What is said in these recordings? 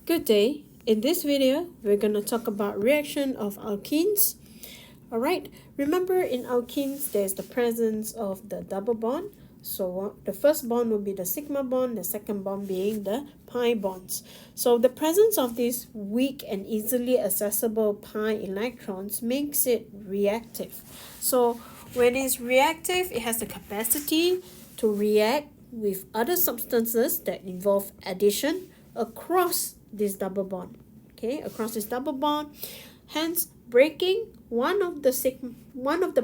Good day. In this video, we're going to talk about reaction of alkenes. Alright, remember in alkenes, there's the presence of the double bond. So the first bond will be the sigma bond, the second bond being the pi bonds. So the presence of these weak and easily accessible pi electrons makes it reactive. So when it's reactive, it has the capacity to react with other substances that involve addition across this double bond. Okay, across this double bond, hence breaking one of the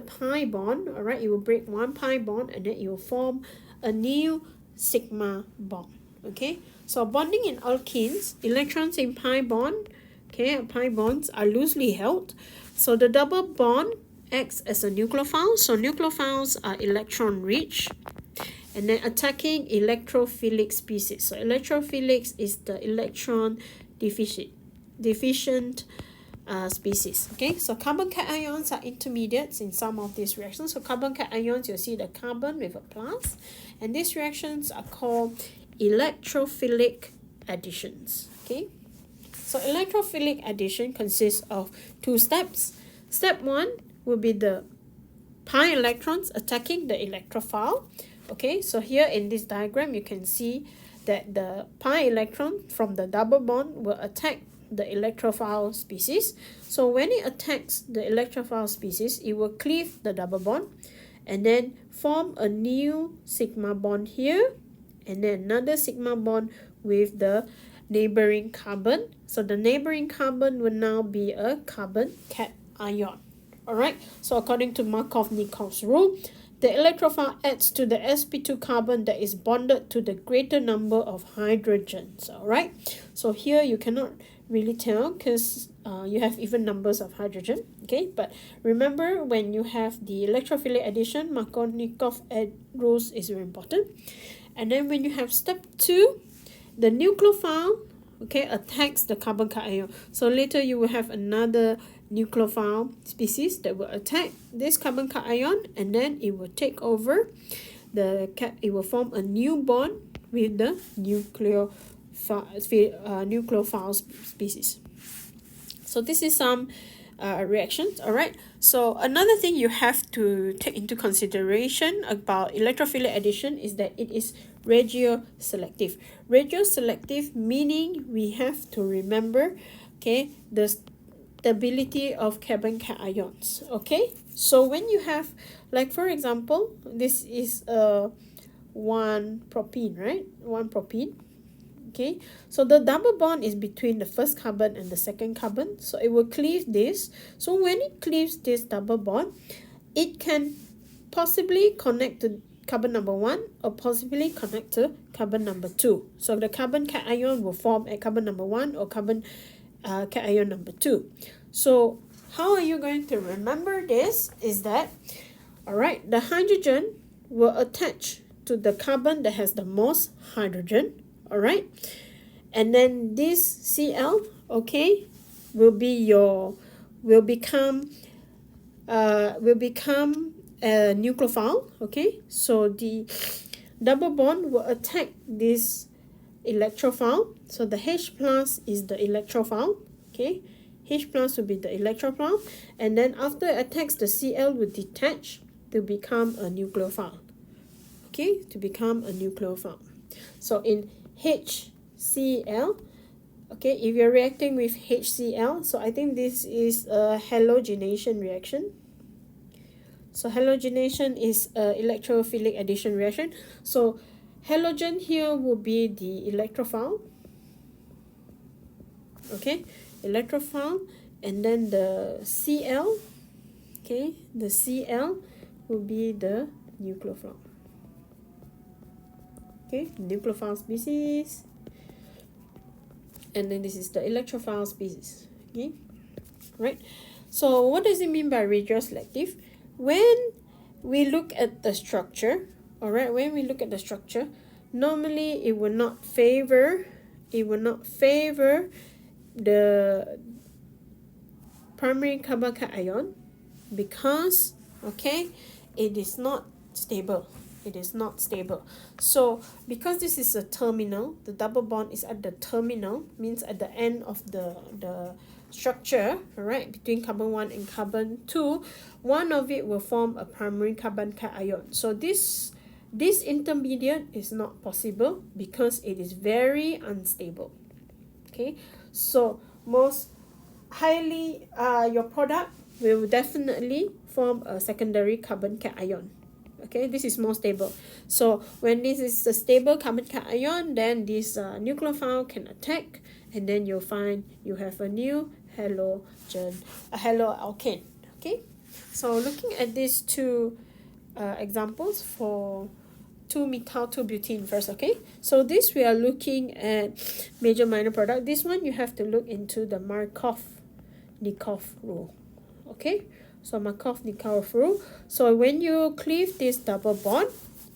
pi bond. All right, it will break one pi bond and then it will form a new sigma bond. Okay, so bonding in alkenes, electrons in pi bond, okay, pi bonds are loosely held. So the double bond acts as a nucleophile. So nucleophiles are electron rich and then attacking electrophilic species. So electrophilic is the electron deficient species. Okay, so carbon cations are intermediates in some of these reactions. So carbon cations, you'll see the carbon with a plus, and these reactions are called electrophilic additions. Okay, so electrophilic addition consists of two steps. Step 1 will be the pi electrons attacking the electrophile. Okay, so here in this diagram you can see that the pi electron from the double bond will attack the electrophile species. So when it attacks the electrophile species, it will cleave the double bond and then form a new sigma bond here and then another sigma bond with the neighboring carbon. So the neighboring carbon will now be a carbon cation. Alright, so according to Markov-Nikols's rule, the electrophile adds to the sp2 carbon that is bonded to the greater number of hydrogens. Alright, so here you cannot really tell because you have even numbers of hydrogen. Okay, but remember when you have the electrophilic addition, Markov-Nikol rules is very important. And then when you have step 2, the nucleophile, okay, attacks the carbon cation. So later you will have another nucleophile species that will attack this carbon cation and then it will take over it will form a new bond with the nucleophile species. So this is some reactions. All right, so another thing you have to take into consideration about electrophilic addition is that it is regioselective. Regioselective meaning we have to remember, okay, the stability of carbon cations. Okay, so when you have, like for example, this is one propene, right? One propene. Okay, so the double bond is between the first carbon and the second carbon, so it will cleave this. So when it cleaves this double bond, it can possibly connect to carbon number 1 or possibly connect to carbon number 2. So the carbon cation will form at carbon number 1 or carbon cation number 2. So how are you going to remember this is that, alright, the hydrogen will attach to the carbon that has the most hydrogen. Alright, and then this Cl, okay, will become a nucleophile. Okay, so the double bond will attack this electrophile. So the H plus is the electrophile. Okay, H plus will be the electrophile, and then after it attacks, the Cl will detach to become a nucleophile. Okay, to become a nucleophile. So in HCl, okay, if you're reacting with HCl, so I think this is a halogenation reaction. So halogenation is a electrophilic addition reaction. So halogen here will be the electrophile. Okay, electrophile, and then the Cl, okay, the Cl will be the nucleophile. Okay, nucleophile species, and then this is the electrophile species. Okay, right. So what does it mean by regioselective? When we look at the structure, all right, when we look at the structure, normally it will not favor the primary carbon cation because, okay, it is not stable. It is not stable. So because this is a terminal, the double bond is at the terminal, means at the end of the structure, right, between carbon 1 and carbon 2, one of it will form a primary carbon cation. So this intermediate is not possible because it is very unstable. Okay, so most highly your product will definitely form a secondary carbon cation. Okay, this is more stable. So when this is a stable carbon cation, then this nucleophile can attack, and then you'll find you have a new haloalkane. Okay, so looking at these two examples for 2-methyl-2-butene first. Okay, so this we are looking at major minor product. This one you have to look into the Markov-Nikov rule. Okay, so Markov-Nikov rule. So when you cleave this double bond,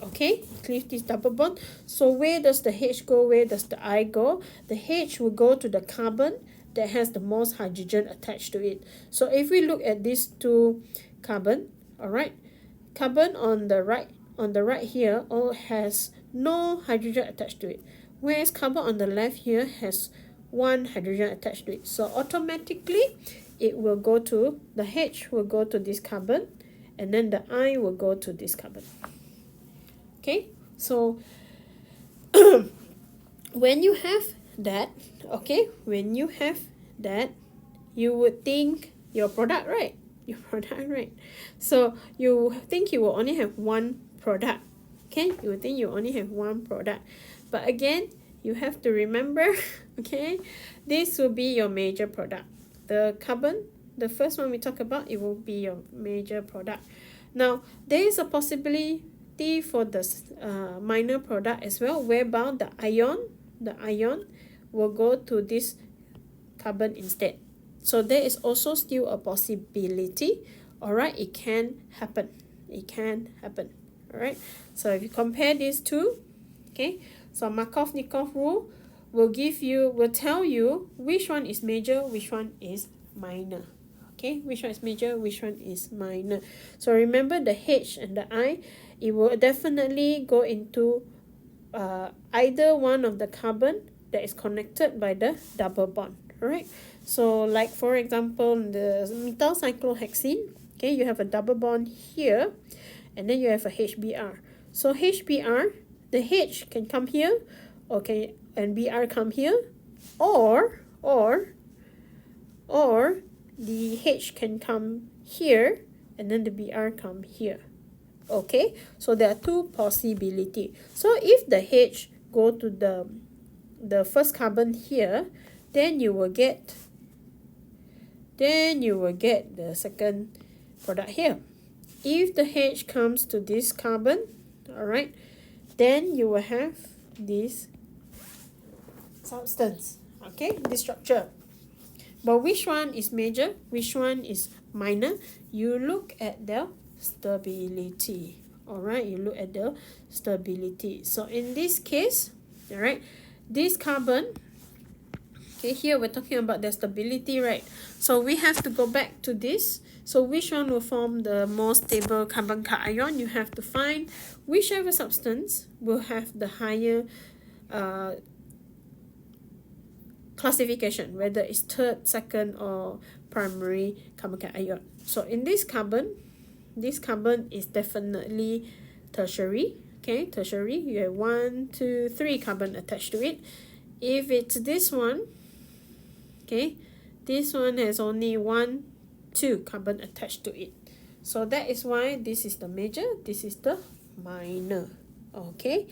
okay, cleave this double bond, so where does the H go, where does the I go? The H will go to the carbon that has the most hydrogen attached to it. So if we look at these two carbon, all right, carbon on the right here all has no hydrogen attached to it, whereas carbon on the left here has one hydrogen attached to it. So automatically it will go to, the H will go to this carbon, and then the I will go to this carbon. Okay, so when you have that, okay, when you have that, you would think your product, right? Your product, right? So you think you will only have one product. Okay, you would think you only have one product. But again, you have to remember, okay, this will be your major product. The carbon, the first one we talk about, it will be your major product. Now, there is a possibility for the minor product as well, whereby the ion will go to this carbon instead. So there is also still a possibility. Alright, it can happen. It can happen. Alright, so if you compare these two, okay, so Markov-Nikov rule will tell you which one is major, which one is minor. Okay, which one is major, which one is minor. So remember the H and the I, it will definitely go into either one of the carbon that is connected by the double bond. Alright, so like for example the methyl cyclohexene, okay, you have a double bond here, and then you have a HBr. So HBr, the H can come here, okay, and Br come here, or the H can come here, and then the Br come here. Okay, so there are two possibilities. So if the H go to the first carbon here, then you will get the second product here. If the H comes to this carbon, all right, then you will have this substance, okay, this structure. But which one is major, which one is minor? You look at the stability. All right, you look at the stability. So in this case, all right, this carbon, okay, here we're talking about the stability, right? So we have to go back to this. So which one will form the most stable carbon cation? You have to find whichever substance will have the higher classification, whether it's third, second, or primary carbon cation. So in this carbon is definitely tertiary. Okay, tertiary, you have 1, 2, 3 carbon attached to it. If it's this one, okay, this one has only 1, 2 carbon attached to it. So that is why this is the major, this is the minor. Okay,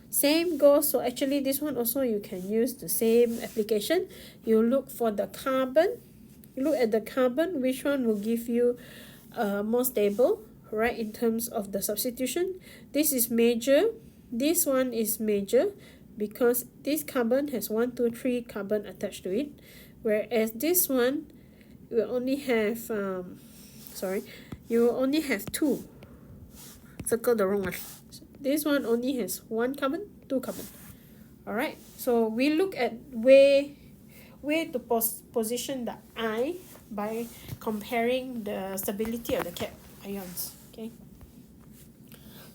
same goes. So actually this one also you can use the same application. You look for the carbon, you look at the carbon, which one will give you more stable, right, in terms of the substitution. This is major, this one is major because this carbon has 1, 2, 3 carbon attached to it, whereas this one will only have you will only have 2. Circle the wrong one. This one only has 1 carbon, 2 carbon. Alright, so we look at where to position the I by comparing the stability of the cation. Okay,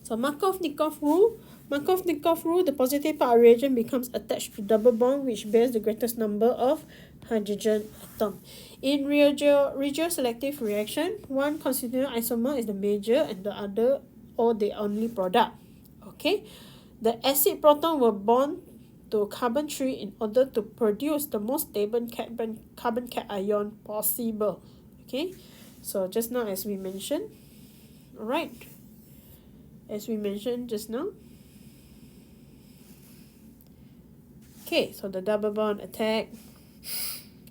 So Markov-Nikov rule. Markov-Nikov rule, the positive part of reagent becomes attached to double bond which bears the greatest number of hydrogen atom. In regioselective reaction, one constituent isomer is the major and the other or the only product. Okay, the acid proton will bond to carbon 3 in order to produce the most stable carbon cation possible. Okay, so just now as we mentioned, alright, as we mentioned just now. Okay, so the double bond attack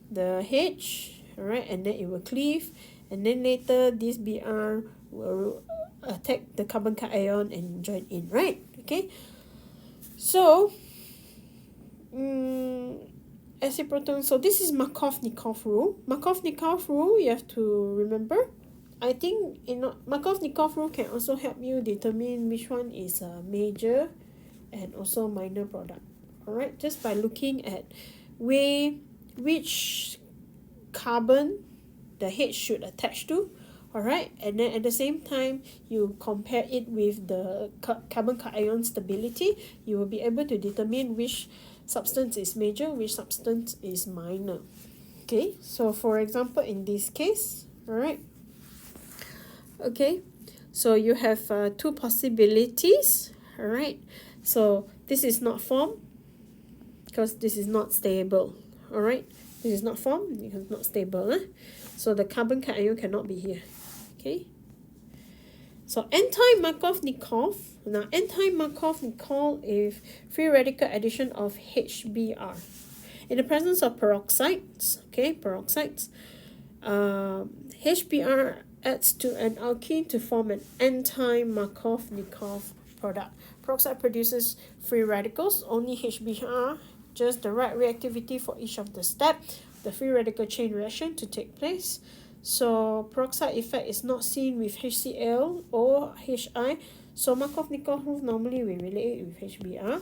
the H, alright, and then it will cleave, and then later this Br will attack the carbon cation and join in, right? Okay, so acid proton. So this is Markov-Nikov rule. Markov-Nikov rule, you have to remember. I think Markov-Nikov rule can also help you determine which one is a major and also minor product. Alright, just by looking at which carbon the H should attach to. Alright, and then at the same time you compare it with the carbon cation stability, you will be able to determine which substance is major, which substance is minor. Okay, so for example in this case, alright, okay, so you have two possibilities. Alright, so this is not formed because this is not stable. Alright, this is not formed because it's not stable. So the carbon cation cannot be here. Okay, so anti-Markov-Nikov. Now anti-Markov-Nikov is free radical addition of HBr in the presence of peroxides. Okay, peroxides, HBr adds to an alkene to form an anti-Markov-Nikov product. Peroxide produces free radicals, only HBr, just the right reactivity for each of the steps, the free radical chain reaction to take place. So peroxide effect is not seen with HCl or Hi. So Markov-Nikov rule normally we relate it with HBr.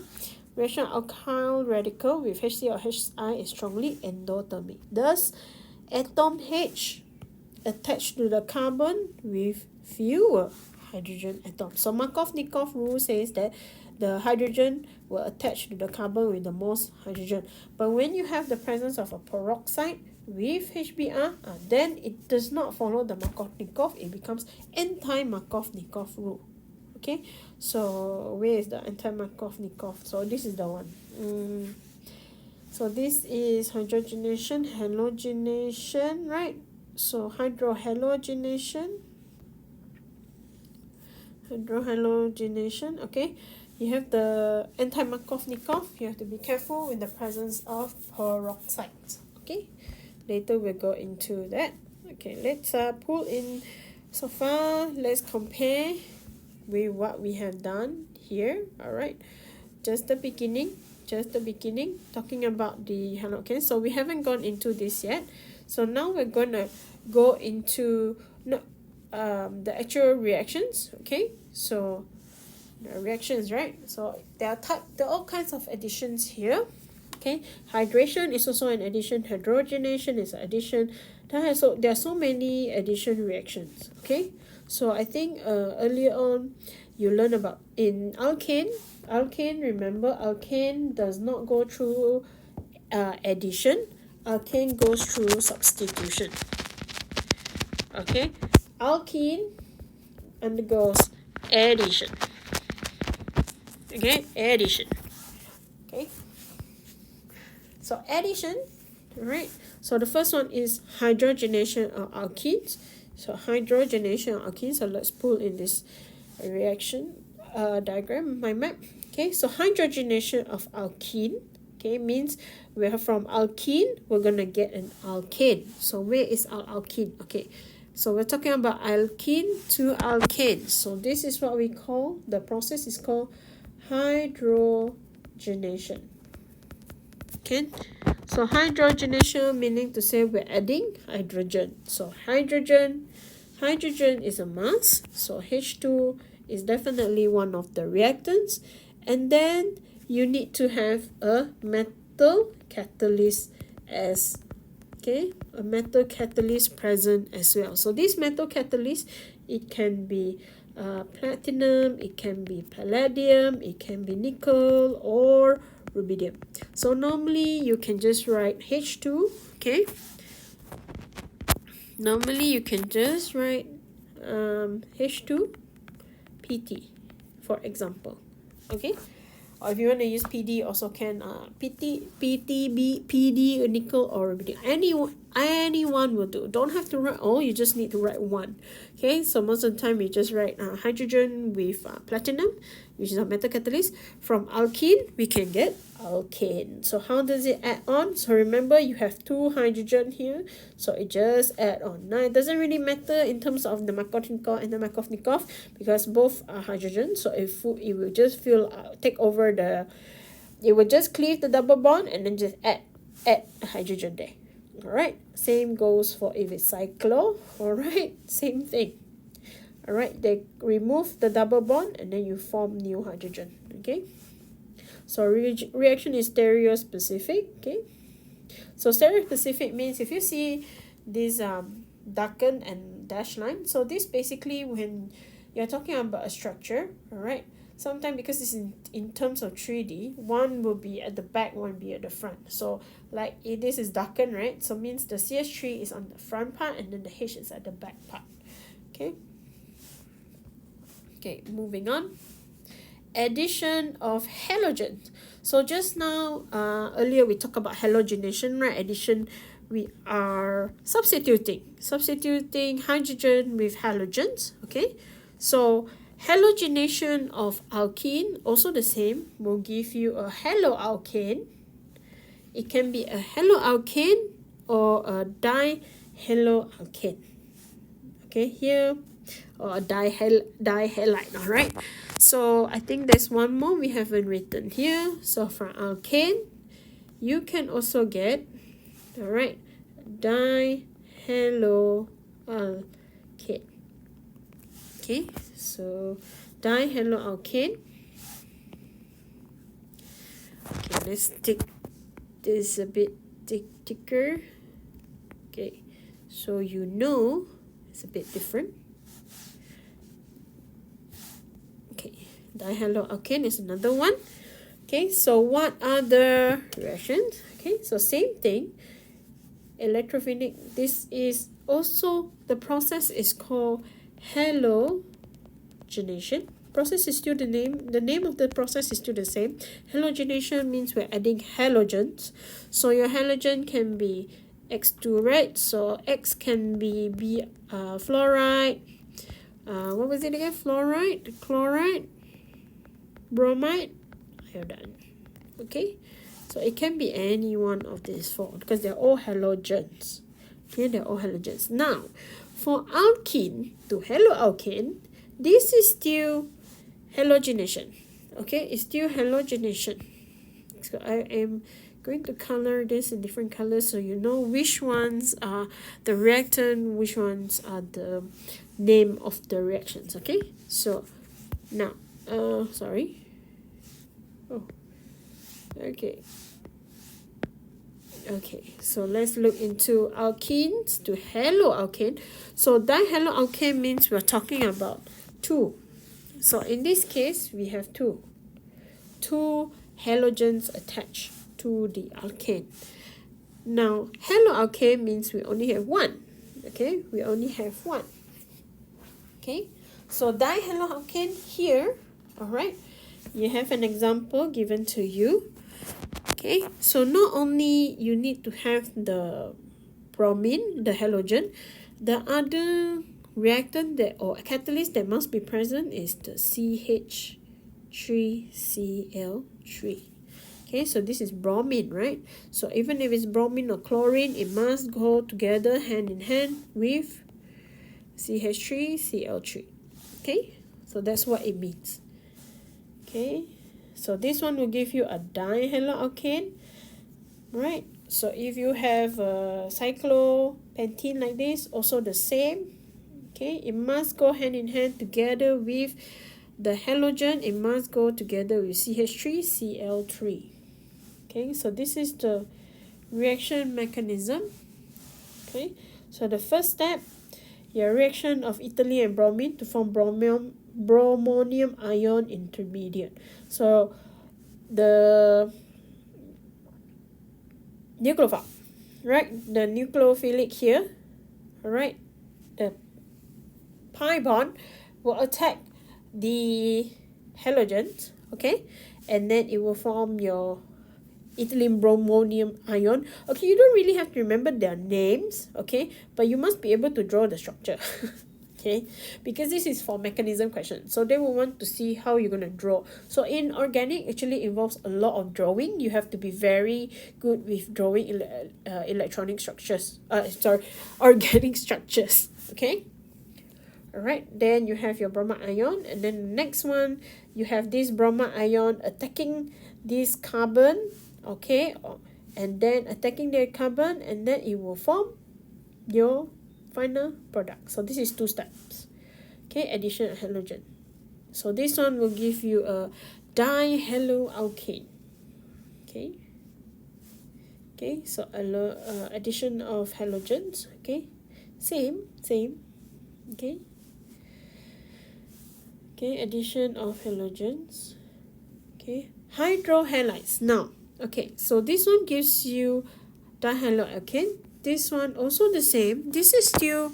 Reaction alkyl radical with HCl or Hi is strongly endothermic. Thus, atom H attached to the carbon with fewer hydrogen atoms. So Markov-Nikov rule says that the hydrogen will attach to the carbon with the most hydrogen. But when you have the presence of a peroxide with HBr, then it does not follow the Markov-Nikov. It becomes anti-Markov-Nikov rule. Okay, so where is the anti-Markov-Nikov? So this is the one. So this is hydrogenation, halogenation, right? So hydrohalogenation, okay. You have the anti-Markov-Nikov. You have to be careful in the presence of peroxides. Okay, later we'll go into that. Okay, let's pull in so far. Let's compare with what we have done here. Alright, just the beginning, talking about the halogen. So we haven't gone into this yet. So now we're gonna go into the actual reactions. Okay, so the reactions, right? So there are all kinds of additions here. Okay, hydration is also an addition, hydrogenation is an addition. There are so many addition reactions. Okay, so I think earlier on you learn about in alkane. Remember, alkane does not go through addition. Alkane goes through substitution. Okay, alkene undergoes addition. Okay, addition. Okay, so addition, right? So the first one is hydrogenation of alkenes. So hydrogenation of alkenes. So let's pull in this reaction diagram, my map. Okay, so hydrogenation of alkene, okay, means we're from alkene, we're gonna get an alkane. So where is our alkene? Okay, so we're talking about alkene to alkane. So this is what we call, the process is called hydrogenation. Okay, so hydrogenation meaning to say we're adding hydrogen. So hydrogen is a mass, so H2 is definitely one of the reactants, and then you need to have a metal catalyst as a metal catalyst present as well. So this metal catalyst, it can be platinum, it can be palladium, it can be nickel or rubidium. So normally you can just write H2, okay? Normally you can just write H2 PT, for example, okay? Or if you want to use PD, also can PT, PTB, PD, nickel, or rubidium. Anyone will do. Don't have to write all. You just need to write one. Okay, so most of the time you just write hydrogen with platinum, which is a metal catalyst. From alkene, we can get alkane. So how does it add on? So remember, you have two hydrogen here, so it just add on. Now it doesn't really matter in terms of the Markovnikov and the Markovnikov because both are hydrogen. So it will just take over the, it will just cleave the double bond and then just add a hydrogen there. Alright, same goes for if it's cyclo. Alright, same thing. Alright, they remove the double bond and then you form new hydrogen. Okay, so reaction is stereospecific. Okay, so stereospecific means if you see this darken and dash line, so this basically when you're talking about a structure, alright, sometimes because it's in terms of 3D, one will be at the back, one will be at the front. So like this is darkened, right? So means the CH3 is on the front part and then the H is at the back part. Okay. Okay, moving on. Addition of halogens. So just now, earlier we talked about halogenation, right? Addition, we are substituting hydrogen with halogens. Okay, so halogenation of alkene, also the same, will give you a haloalkane. It can be a haloalkane or a dihaloalkane. Okay, here, or a dihalide, alright? So I think there's one more we haven't written here. So for alkane, you can also get, alright, dihaloalkane. Okay, so dihaloalkane. Okay, let's take this a bit thicker. Okay, so you know it's a bit different. Okay, dihaloalkane is another one. Okay, so what are the reactions? Okay, so same thing. Electrophilic. This is also, the process is called halogenation. Process is still the name of the process is still the same. Halogenation means we're adding halogens. So your halogen can be X2, right? So X can be fluoride. What was it again? Fluoride, chloride, bromide, iodine. Okay, so it can be any one of these four because they're all halogens. Okay, they're all halogens. Now, for alkene to haloalkane, this is still halogenation. Okay, it's still halogenation. So I am going to color this in different colors so you know which ones are the reactant, which ones are the name of the reactions. Okay, so now sorry. Oh, okay. Okay, so let's look into alkenes to haloalkane. So dihaloalkane means we're talking about two. So in this case, we have two halogens attached to the alkane. Now, haloalkane means we only have one. Okay, we only have one. Okay, so dihaloalkane here, all right, you have an example given to you. Okay, so not only you need to have the bromine, the halogen, the other reactant that or catalyst that must be present is the CH3Cl3. Okay, so this is bromine, right? So even if it's bromine or chlorine, it must go together hand in hand with CH3Cl3. Okay, so that's what it means. Okay, so this one will give you a dihaloalkane, right? So if you have a cyclopentene like this, also the same. Okay, it must go hand in hand together with the halogen. It must go together with CH3Cl3. Okay, so this is the reaction mechanism. Okay, so the first step, your reaction of ethylene and bromine to form bromonium ion intermediate. So the nucleophile, right? The nucleophilic here, all right? The pi bond will attack the halogens, okay? And then it will form your ethylene bromonium ion. Okay, you don't really have to remember their names, okay? But you must be able to draw the structure. Okay, because this is for mechanism question, so they will want to see how you're going to draw. So inorganic actually involves a lot of drawing. You have to be very good with drawing electronic structures, organic structures. Okay, all right, then you have your bromide ion, and then the next one you have this bromide ion attacking this carbon, okay, and then attacking the carbon, and then it will form your final product. So this is 2 steps. Okay, addition of halogen. So this one will give you a dihaloalkane. Okay. Okay, so addition of halogens. Okay, same. Okay. Okay, addition of halogens. Okay, hydrohalides. Now, okay, so this one gives you dihaloalkane. This one also the same. This is still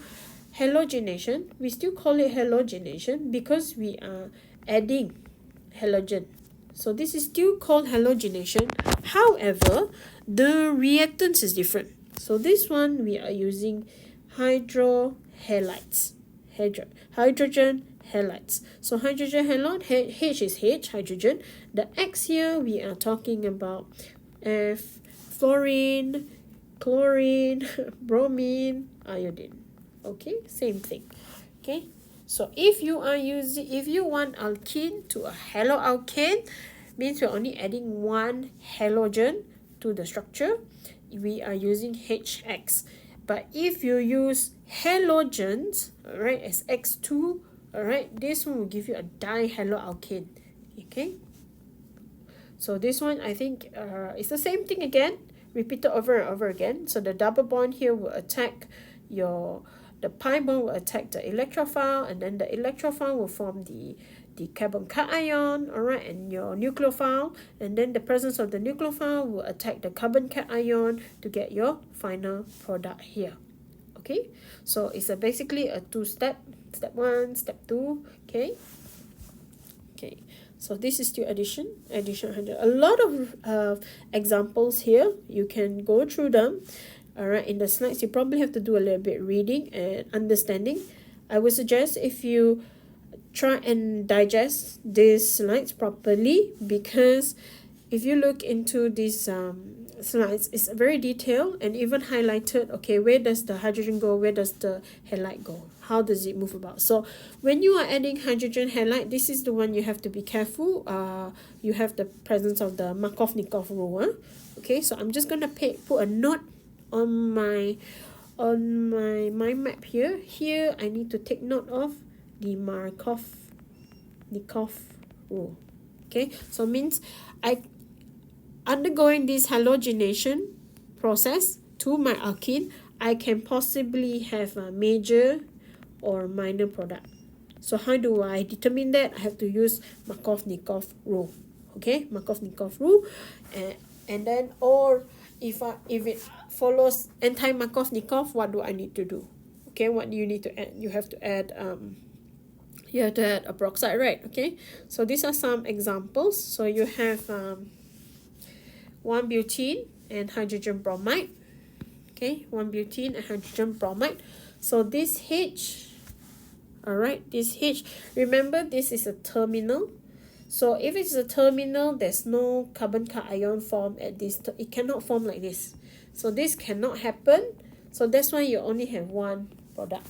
halogenation. We still call it halogenation because we are adding halogen. So this is still called halogenation. However, the reactants is different. So this one we are using hydrohalides. Hydrogen halides. So hydrogen halide, H is H, hydrogen. The X here we are talking about F, fluorine, chlorine, bromine, iodine. Okay, same thing. Okay, so if you want alkene to a haloalkane, means we're only adding one halogen to the structure. We are using HX. But if you use halogens, all right, as X2, all right, this one will give you a dihaloalkane. Okay, so this one I think it's the same thing again, repeated over and over again. So the double bond here will attack the pi bond will attack the electrophile, and then the electrophile will form the carbon cation, all right, and your nucleophile, and then the presence of the nucleophile will attack the carbon cation to get your final product here. Okay, so it's basically a 2-step, step 1, step 2. Okay, so this is still addition 100. A lot of examples here, you can go through them. All right, in the slides you probably have to do a little bit reading and understanding. I would suggest if you try and digest these slides properly, because if you look into these slides, it's very detailed and even highlighted. Okay, where does the hydrogen go, where does the halide go, how does it move about? So when you are adding hydrogen halide, this is the one you have to be careful. You have the presence of the Markov-Nikov rule. Okay, so I'm just gonna put a note on my mind map here. I need to take note of the Markov-Nikov rule. Okay, so means I undergoing this halogenation process to my alkene, I can possibly have a major or minor product. So how do I determine that? I have to use Markov-Nikov rule. Okay, Markov-Nikov rule, and then, or if it follows anti-Markov-Nikov, what do I need to do? Okay, what do you need to add? You have to add a peroxide, right? Okay, so these are some examples. So you have 1-butene and hydrogen bromide. Okay, 1-butene and hydrogen bromide. So this H, all right, this H, remember this is a terminal. So if it's a terminal, there's no carbon cation form at this. It cannot form like this. So this cannot happen. So that's why you only have one product.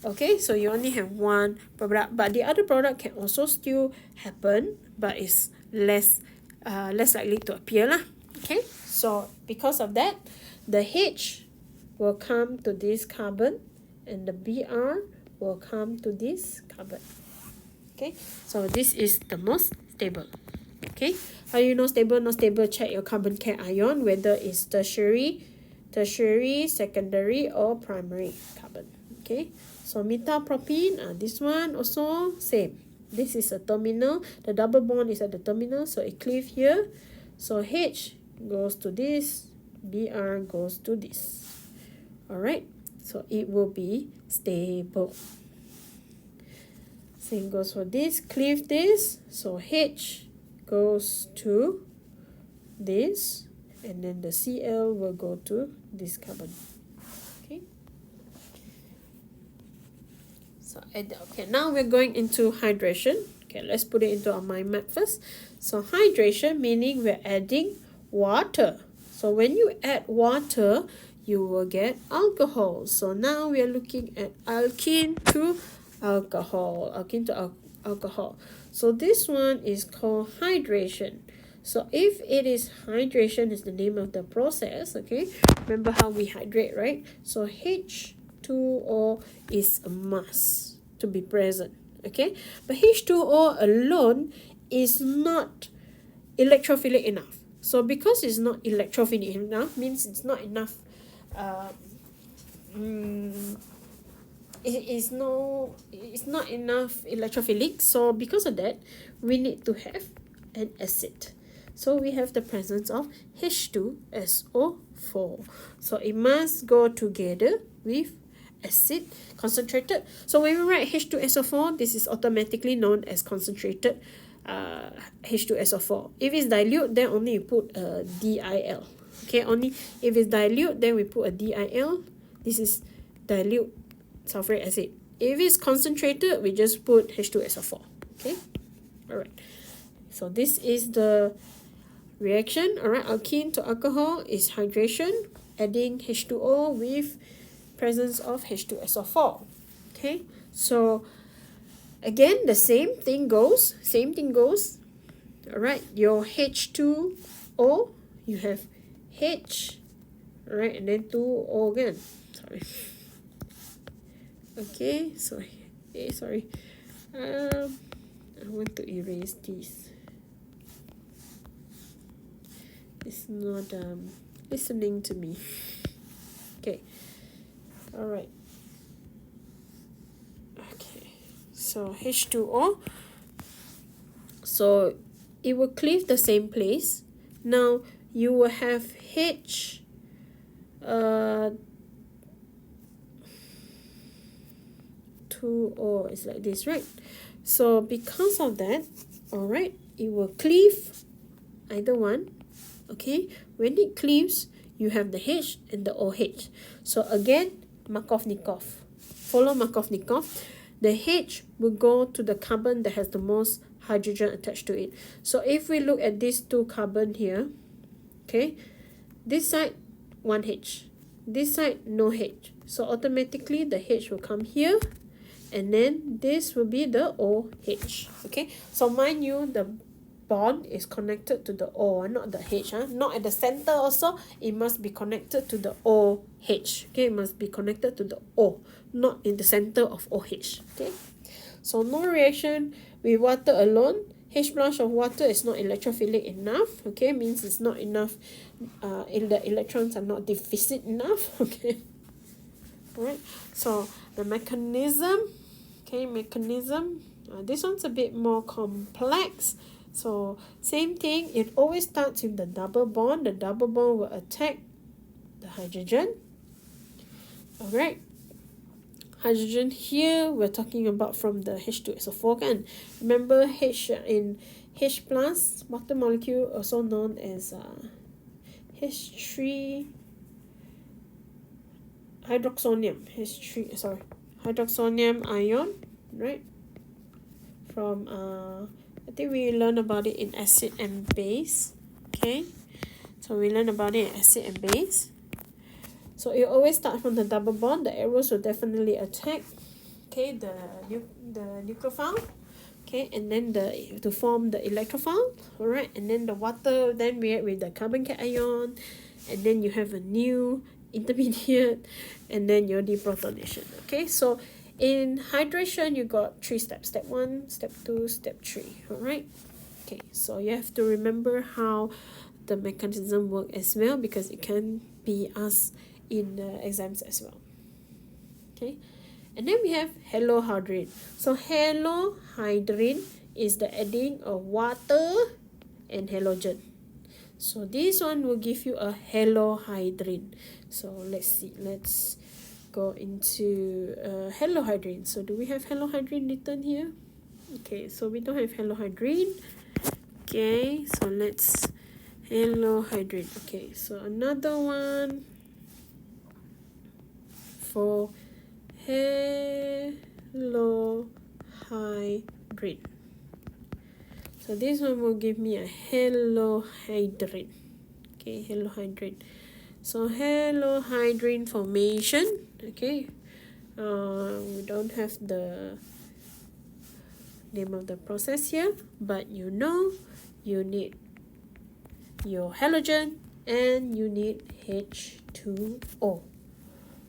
Okay, so you only have one product, but the other product can also still happen, but it's less likely to appear lah. Okay, so because of that, the H will come to this carbon, and the Br will come to this carbon. Okay, so this is the most stable. Okay, how you know stable, not stable? Check your carbon cation, whether it's tertiary, secondary, or primary carbon. Okay, so metylpropene, this one also same. This is a terminal. The double bond is at the terminal, so it cleave here. So H goes to this, Br goes to this. Alright, so it will be stable. Same goes for this, cleave this, so H goes to this, and then the Cl will go to this carbon. Okay. So okay, now we're going into hydration. Okay, let's put it into our mind map first. So hydration meaning we're adding water. So when you add water, you will get alcohol. So now we are looking at alkene to alcohol. Alkene to alcohol. So this one is called hydration. So if it is hydration is the name of the process, okay? Remember how we hydrate, right? So H2O is a must to be present, okay? But H2O alone is not electrophilic enough. So because it's not electrophilic enough, means it's not enough. It's not enough electrophilic. So because of that, we need to have an acid. So we have the presence of H2SO4. So it must go together with acid concentrated. So when we write H2SO4, this is automatically known as concentrated H2SO4. If it's dilute, then only you put a DIL. Okay, only if it's dilute, then we put a DIL. This is dilute sulfuric acid. If it's concentrated, we just put H2SO4. Okay, alright. So this is the reaction. Alright, alkene to alcohol is hydration, adding H2O with presence of H2SO4. Okay, so again the same thing goes. Alright, your H2O, you have H, alright, and then 2O again. Sorry. Okay, so sorry. I want to erase this. It's not listening to me. Okay. Alright. Okay. So H2O. So it will cleave the same place. Now you will have H 2O is like this, right? So because of that, alright, it will cleave either one. Okay, when it cleaves, you have the H and the OH. So again, Markov-Nikov. Follow Markov-Nikov. The H will go to the carbon that has the most hydrogen attached to it. So if we look at these two carbon here, okay, this side 1 H, this side no H. So automatically the H will come here, and then this will be the OH. Okay, so mind you, the bond is connected to the O, not the H. Not at the center also, it must be connected to the OH. Okay, it must be connected to the O, not in the center of OH. Okay, so no reaction with water alone. H plus of water is not electrophilic enough. Okay, means it's not enough, the electrons are not deficit enough. Okay, alright, so the mechanism, this one's a bit more complex. So same thing, it always starts with the double bond. The double bond will attack the hydrogen. Alright, hydrogen here we're talking about from the H2SO4 kan. Remember H in H plus water molecule also known as H3 hydroxonium ion, right? From I think we learned about it in acid and base. Okay, so we learned about it in acid and base. So it always starts from the double bond. The arrows will definitely attack, okay, the nucleophile, okay, and then to form the electrophile. Alright, and then the water then react with the carbon cation, and then you have a new intermediate, and then your deprotonation. Okay, so in hydration you got 3 steps: step 1, step 2, step 3. Alright, okay, so you have to remember how the mechanism work as well, because it can be asked in the exams as well. Okay, And then we have halohydrin. So halohydrin is the adding of water and halogen. So this one will give you a halohydrin. So let's see. Let's go into halohydrin. So do we have halohydrin written here? Okay, so we don't have halohydrin. Okay, so let's halohydrin. Okay, so another one for halohydrin. So this one will give me a halohydrin. Okay, halohydrin. So halohydrin formation. Okay, we don't have the name of the process here, but you know you need your halogen and you need H2O.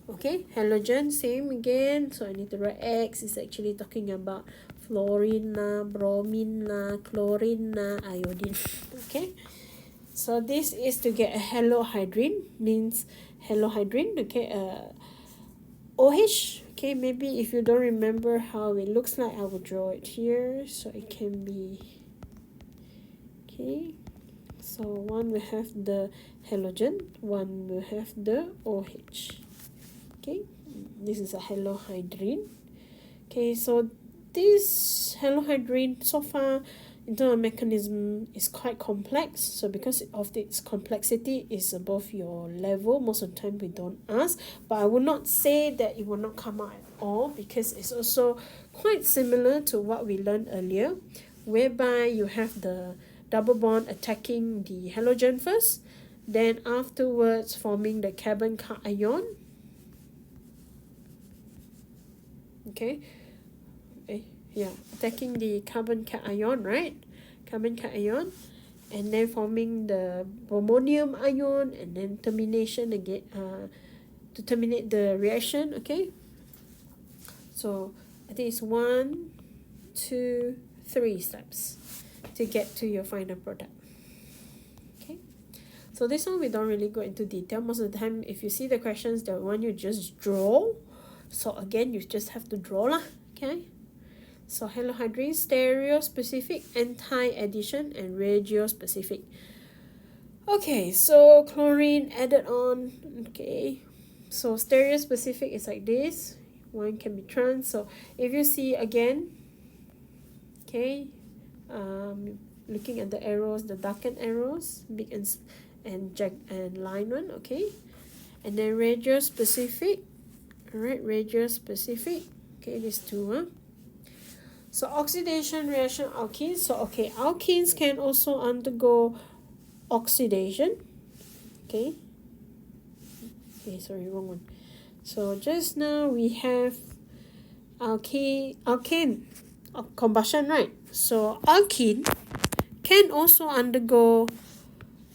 Okay, halogen, same again. So I need to write X. It's actually talking about fluorine na, bromine na, chlorine na, iodine. Okay, so this is to get a halohydrin, means halohydrin. Okay, OH. Okay, maybe if you don't remember how it looks like, I will draw it here. So it can be, okay, so one will have the halogen, one will have the OH. Okay, this is a halohydrin. Okay, so this halohydrin, so far internal mechanism is quite complex. So because of its complexity is above your level, most of the time we don't ask. But I would not say that it will not come out at all, because it's also quite similar to what we learned earlier, whereby you have the double bond attacking the halogen first, then afterwards forming the carbon cation. Okay, yeah, attacking the carbon cation, right? Carbon cation, and then forming the bromonium ion, and then termination again, to terminate the reaction. Okay, so I think it's 1, 2, 3 steps to get to your final product. Okay, so this one we don't really go into detail. Most of the time, if you see the questions, they want you just draw. So again, you just have to draw lah. Okay, so halohydrin, stereo-specific, anti-addition, and regio-specific. Okay, so chlorine added on. Okay, so stereo-specific is like this. One can be trans. So if you see again, okay, looking at the arrows, the darkened arrows, big and line one. Okay, and then regio-specific. Alright, regio-specific. Okay, these two. So oxidation reaction alkenes. So okay, alkenes can also undergo oxidation. Okay. Okay, sorry, wrong one. So just now we have alkane combustion, right? So alkene can also undergo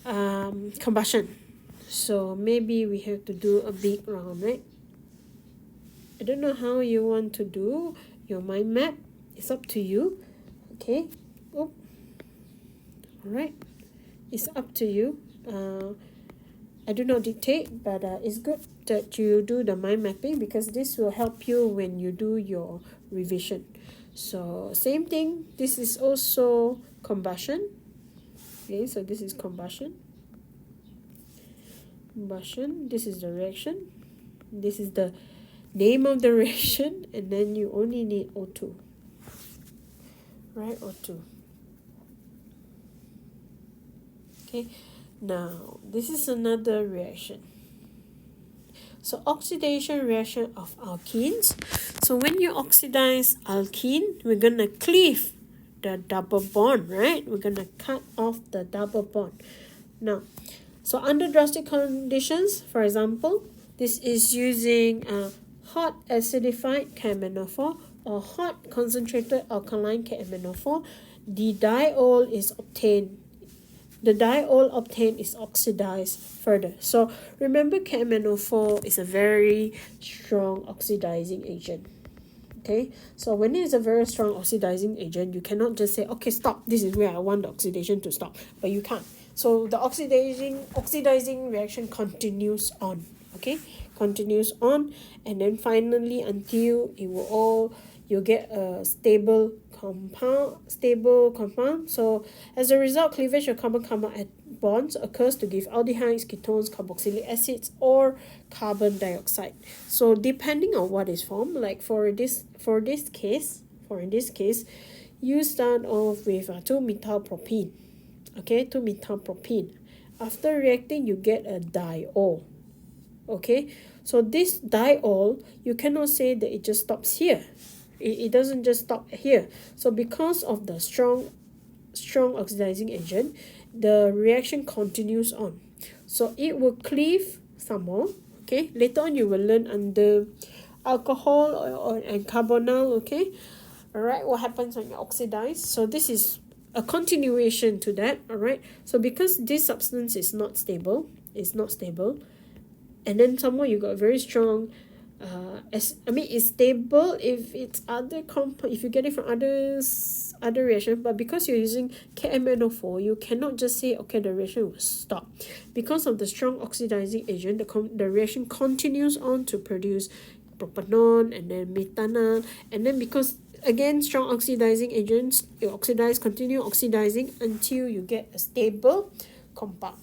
combustion. So maybe we have to do a big round, right? I don't know how you want to do your mind map. It's up to you. Okay. Oh. Alright. It's up to you. I do not dictate, but it's good that you do the mind mapping, because this will help you when you do your revision. So same thing. This is also combustion. Okay, so this is combustion. Combustion. This is the reaction. This is the name of the reaction, and then you only need O2. Right, O2. Okay, now this is another reaction. So oxidation reaction of alkenes. So when you oxidize alkene, we're gonna cleave the double bond, right? We're gonna cut off the double bond. Now, so under drastic conditions, for example, this is using hot acidified KMnO4 or hot concentrated alkaline KMnO4. The diol is obtained. The diol obtained is oxidized further. So remember, KMnO4 is a very strong oxidizing agent. Okay, so when it is a very strong oxidizing agent, you cannot just say, okay, stop, this is where I want the oxidation to stop. But you can't. So the oxidizing reaction continues on, okay, continues on, and then finally until it will all, you get a stable compound. So as a result, cleavage of carbon-carbon bonds occurs to give aldehydes, ketones, carboxylic acids, or carbon dioxide. So depending on what is formed, like for in this case, you start off with 2-methylpropene. Okay, 2-methylpropene. After reacting, you get a diol. Okay, so this diol, you cannot say that it just stops here. It doesn't just stop here. So because of the strong oxidizing agent, the reaction continues on. So it will cleave some more. Okay, later on you will learn under alcohol and carbonyl. Okay, all right, what happens when you oxidize? So this is a continuation to that. All right, so because this substance is not stable, and then some more you got very strong it's stable if it's if you get it from other reaction, but because you're using KMNO4, you cannot just say okay, the reaction will stop. Because of the strong oxidizing agent, the reaction continues on to produce propanol and then methanol, and then because again strong oxidizing agents, you continue oxidizing until you get a stable compound.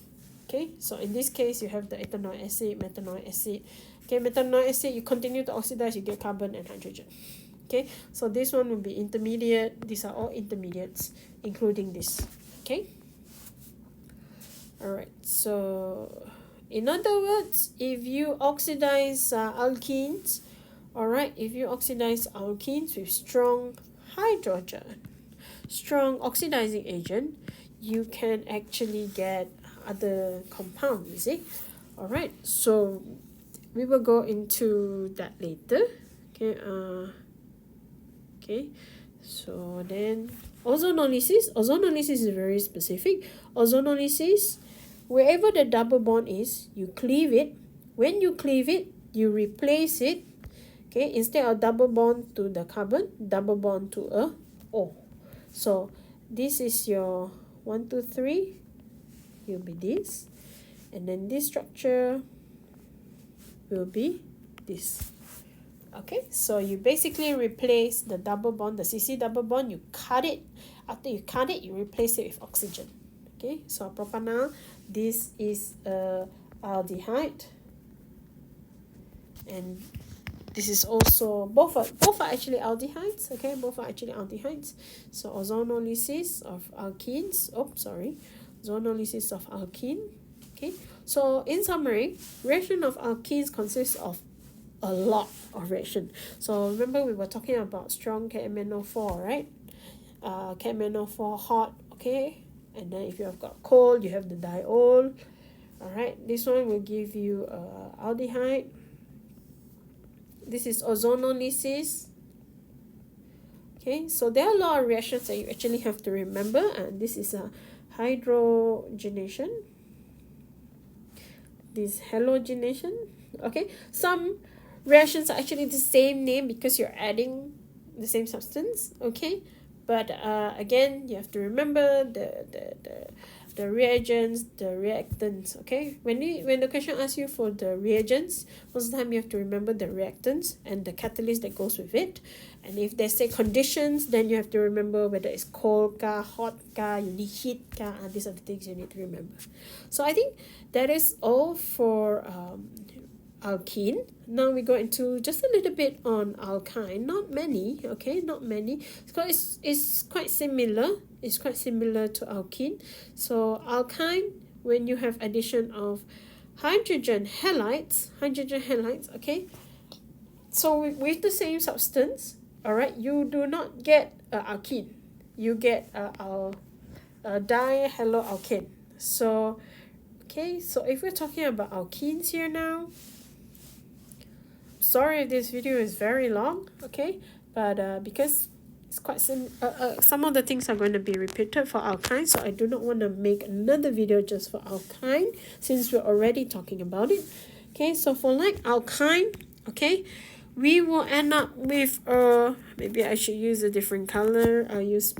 Okay, so in this case you have the ethanoic acid, methanol acid. Okay, methanol acid, you continue to oxidize, you get carbon and hydrogen. Okay, so this one will be intermediate. These are all intermediates, including this. Okay, all right. So in other words, if you oxidize alkenes, all right, if you oxidize alkenes with strong hydrogen, strong oxidizing agent, you can actually get other compound, you see. All right, so we will go into that later. Okay, okay, so then ozonolysis is very specific. Ozonolysis, wherever the double bond is, you cleave it. When you cleave it, you replace it. Okay, instead of double bond to the carbon, double bond to a O. So this is your 1, 2, 3 will be this, and then this structure will be this. Okay, so you basically replace the double bond, the CC double bond, you cut it. After you cut it, you replace it with oxygen. Okay, so propanol, this is a aldehyde, and this is also both are actually aldehydes. Okay, both are actually aldehydes. So ozonolysis of alkenes. Ozonolysis of alkene. Okay, so in summary, reaction of alkenes consists of a lot of reaction. So remember we were talking about strong KMNO4, right? KMNO4 hot, okay, and then if you have got cold, you have the diol. All right, this one will give you aldehyde. This is ozonolysis. Okay, so there are a lot of reactions that you actually have to remember, and this is a hydrogenation. This halogenation. Okay, some reactions are actually the same name because you're adding the same substance. Okay, but again, you have to remember the reagents, the reactants. Okay, when the question asks you for the reagents, most of the time you have to remember the reactants and the catalyst that goes with it. And if they say conditions, then you have to remember whether it's cold ka, hot ka, you need heat ka, and these are the things you need to remember. So I think that is all for alkene. Now we go into just a little bit on alkyne. Not many, okay, not many. It's quite similar. It's quite similar to alkene. So alkyne, when you have addition of hydrogen halides, okay. So with the same substance, all right, you do not get alkene. You get a dihaloalkane. So, okay, so if we're talking about alkenes here now, sorry if this video is very long, okay, but because it's quite some of the things are going to be repeated for alkyne, so I do not want to make another video just for alkyne since we're already talking about it. Okay, so for like alkyne, okay, we will end up with maybe I should use a different color. I'll use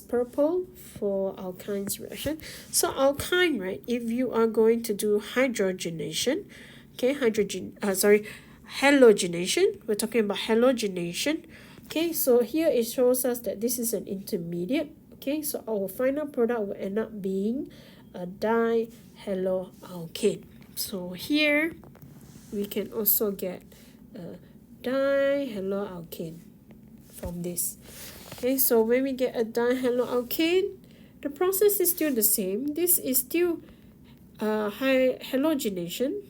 purple for alkynes reaction. So alkyne, right? If you are going to do hydrogenation, okay, halogenation. We're talking about halogenation. Okay, so here it shows us that this is an intermediate. Okay, so our final product will end up being a dihaloalkane. So here we can also get a dihaloalkane from this. Okay, so when we get a dihaloalkane, the process is still the same. This is still halogenation.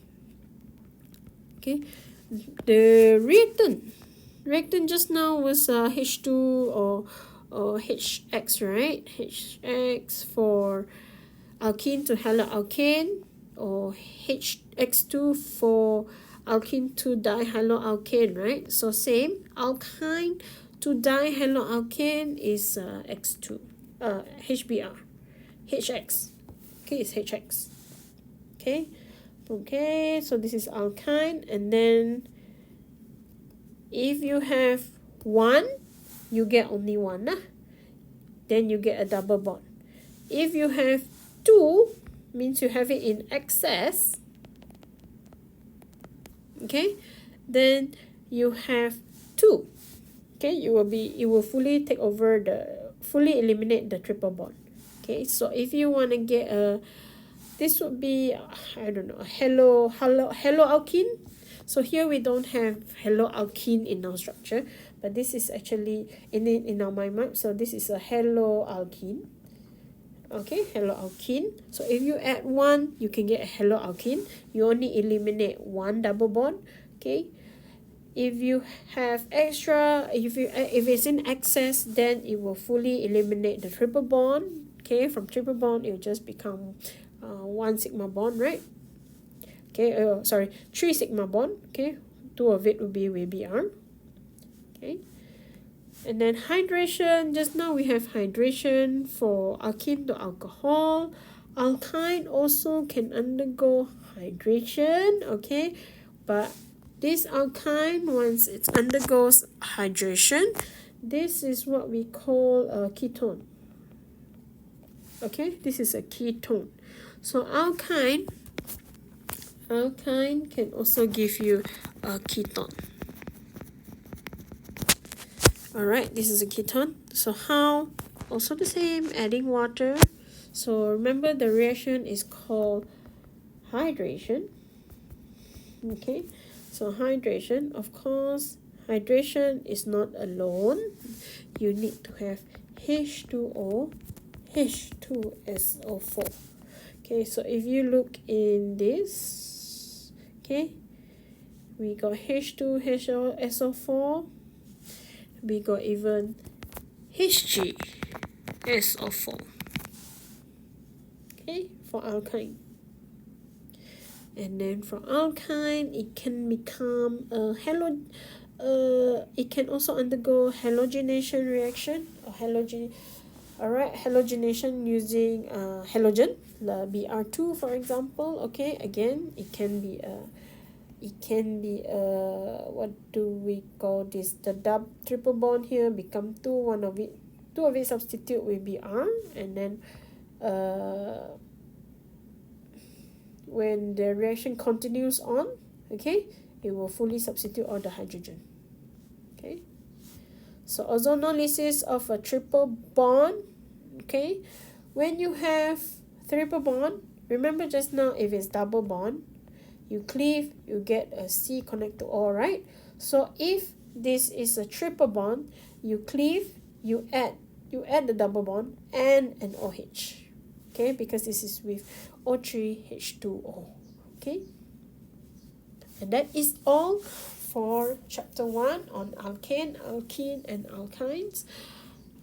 Okay, the reactant just now was H2 or HX, right? HX for alkene to haloalkane, or HX2 for alkene to dihaloalkane, right? So same, alkyne to dihaloalkane is X2, HBr, HX. Okay, it's HX. Okay, so this is alkyne, and then if you have one, you get only one, then you get a double bond. If you have two, means you have it in excess, okay, then you have two. Okay, it will fully eliminate the triple bond. Okay, so if you want to get this would be I don't know, haloalkene. So here we don't have haloalkene in our structure, but this is actually in our mind map. So this is a haloalkene. Okay, haloalkene. So if you add one, you can get a haloalkene. You only eliminate one double bond. Okay, if you have extra, if it's in excess, then it will fully eliminate the triple bond. Okay, from triple bond it will just become one sigma bond, right? Okay, sorry, 3 sigma bond. Okay, 2 of it will be Br. Okay, and then hydration, just now we have hydration for alkene to alcohol. Alkyne also can undergo hydration, okay, but this alkyne, once it undergoes hydration, this is what we call a ketone. Okay, this is a ketone. So alkyne can also give you a ketone. Alright, this is a ketone. So how? Also the same, adding water. So remember the reaction is called hydration. Okay, so hydration, of course, hydration is not alone. You need to have H2O, H2SO4. Okay, so if you look in this, okay, we got H2SO4, we got even HgSO4, okay, for alkyne. And then for alkyne, it can become it can also undergo halogenation reaction or halogenation using halogen, the Br2 for example. Okay, again, it can be what do we call this, the triple bond here become 2, one of it substitute with Br, and then when the reaction continues on, okay, it will fully substitute all the hydrogen. Okay, so ozonolysis of a triple bond. Okay, when you have triple bond, remember just now, if it's double bond, you cleave, you get a C connect to O, right? So if this is a triple bond, you cleave, you add the double bond and an OH. Okay, because this is with O3H2O. Okay, and that is all for chapter 1 on alkane, alkene, and alkynes.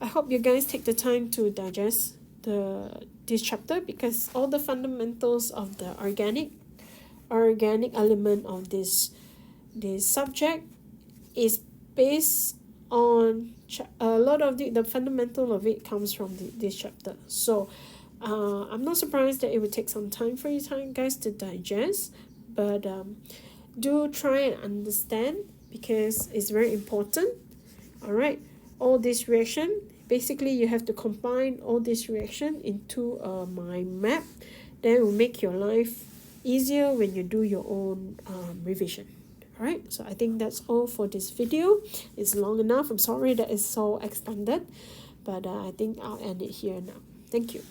I hope you guys take the time to digest this chapter, because all the fundamentals of the organic element of this subject is based on a lot of the fundamental of it comes from this chapter. So I'm not surprised that it would take some time for you guys to digest, but do try and understand, because it's very important. Alright, all this reaction, basically you have to combine all this reaction into a mind map. Then it will make your life easier when you do your own revision. Alright, so I think that's all for this video. It's long enough. I'm sorry that it's so extended, but I think I'll end it here now. Thank you.